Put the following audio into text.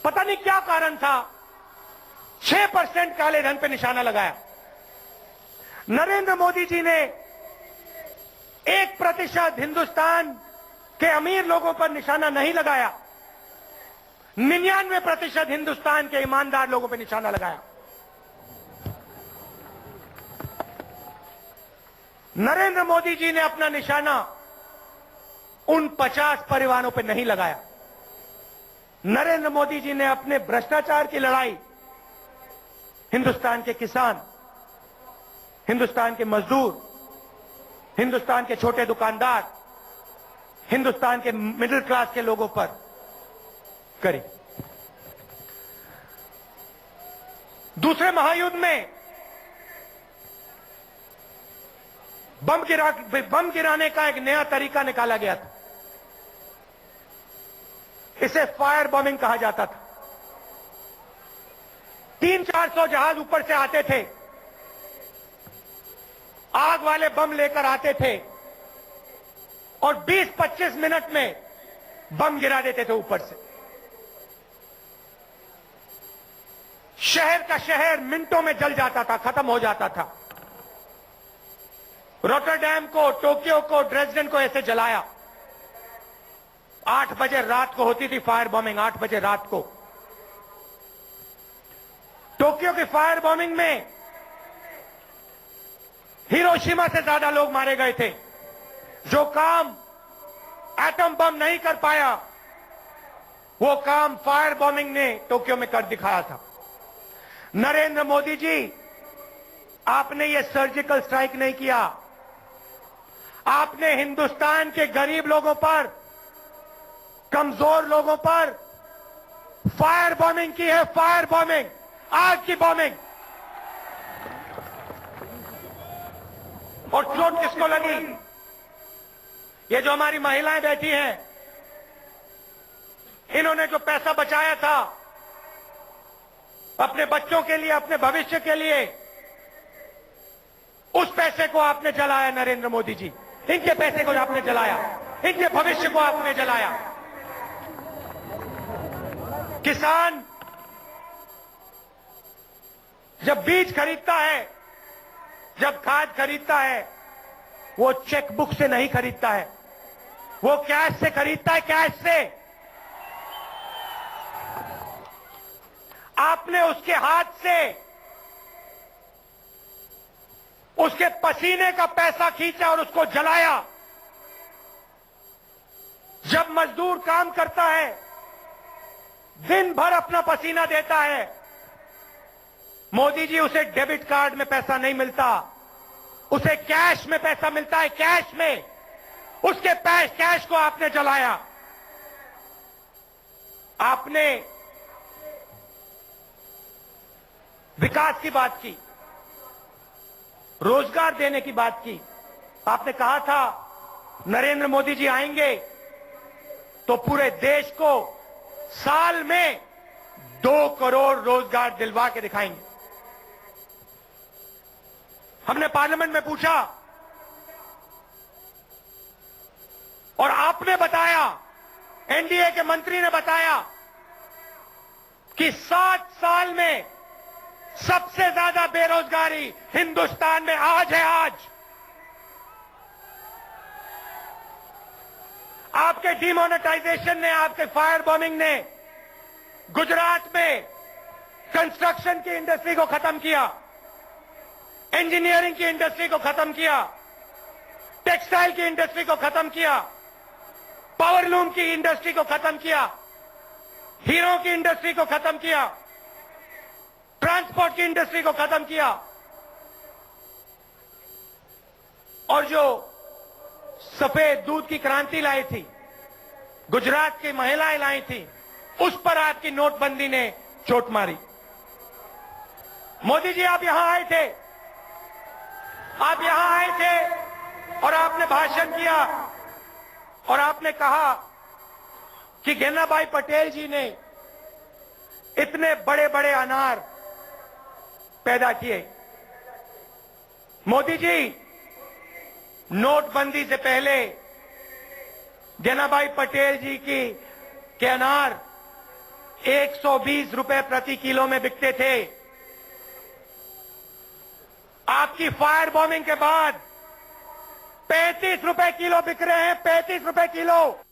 पता नहीं क्या कारण था, 6% काले धन पे निशाना लगाया। नरेंद्र मोदी जी ने 1% हिंदुस्तान के अमीर लोगों पर निशाना नहीं लगाया, 99% हिंदुस्तान के ईमानदार लोगों पर निशाना लगाया। नरेंद्र मोदी जी ने अपना निशाना उन 50 परिवारों पर नहीं लगाया। नरेंद्र मोदी जी ने अपने भ्रष्टाचार की लड़ाई हिंदुस्तान के किसान, हिंदुस्तान के मजदूर, हिंदुस्तान के छोटे दुकानदार, हिंदुस्तान के मिडिल क्लास के लोगों पर करी। दूसरे महायुद्ध में बम गिराने का एक नया तरीका निकाला गया था। इसे फायर बॉम्बिंग कहा जाता था। 300-400 जहाज ऊपर से आते थे, आग वाले बम लेकर आते थे और 20-25 मिनट में बम गिरा देते थे ऊपर से। शहर का शहर मिनटों में जल जाता था, खत्म हो जाता था। रॉटरडैम को, टोक्यो को, ड्रेसडेन को ऐसे जलाया। 8 बजे रात को होती थी फायर बॉम्बिंग, 8 बजे रात को। टोक्यो की फायर बॉम्बिंग में हिरोशिमा से ज्यादा लोग मारे गए थे। जो काम एटम बम नहीं कर पाया, वो काम फायर बॉम्बिंग ने टोक्यो में कर दिखाया था। नरेंद्र मोदी जी, आपने ये सर्जिकल स्ट्राइक नहीं किया, आपने हिंदुस्तान के गरीब लोगों पर, कमजोर लोगों पर फायर बॉम्बिंग की है। फायर बॉम्बिंग, आग की बॉम्बिंग। और चोट किसको लगी? ये जो हमारी महिलाएं बैठी हैं, इन्होंने जो पैसा बचाया था अपने बच्चों के लिए, अपने भविष्य के लिए, उस पैसे को आपने जलाया। नरेंद्र मोदी जी, इनके पैसे को आपने जलाया, इनके भविष्य को आपने जलाया। किसान जब बीज खरीदता है, जब खाद खरीदता है, वो चेकबुक से नहीं खरीदता है, वो कैश से खरीदता है, कैश से। आपने उसके हाथ से उसके पसीने का पैसा खींचा और उसको जलाया। जब मजदूर काम करता है, दिन भर अपना पसीना देता है, मोदी जी, उसे डेबिट कार्ड में पैसा नहीं मिलता, उसे कैश में पैसा मिलता है। कैश में उसके कैश को आपने जलाया। आपने विकास की बात की, रोजगार देने की बात की। आपने कहा था नरेंद्र मोदी जी आएंगे तो पूरे देश को साल में 2 करोड़ रोजगार दिलवा के दिखाएंगे। हमने पार्लियामेंट में पूछा और आपने बताया, एनडीए के मंत्री ने बताया कि 7 साल में सबसे ज्यादा बेरोजगारी हिंदुस्तान में आज है। आज आपके डिमोनेटाइजेशन ने, आपके फायर बॉम्बिंग ने गुजरात में कंस्ट्रक्शन की इंडस्ट्री को खत्म किया, इंजीनियरिंग की इंडस्ट्री को खत्म किया, टेक्सटाइल की इंडस्ट्री को खत्म किया, पावरलूम की इंडस्ट्री को खत्म किया, हीरो की इंडस्ट्री को खत्म किया, ट्रांसपोर्ट की इंडस्ट्री को खत्म किया। और जो सफेद दूध की क्रांति लाई थी, गुजरात की महिलाएं लाई थी, उस पर आपकी नोटबंदी ने चोट मारी। मोदी जी, आप यहां आए थे, आप यहां आए थे और आपने भाषण किया और आपने कहा कि गेनाभाई पटेल जी ने इतने बड़े बड़े अनार पैदा किए। मोदी जी, नोटबंदी से पहले गेनाभाई पटेल जी के अनार 120 रुपए प्रति किलो में बिकते थे। आपकी फायर बॉम्बिंग के बाद 35 रुपए किलो बिक रहे हैं, 35 रुपए किलो।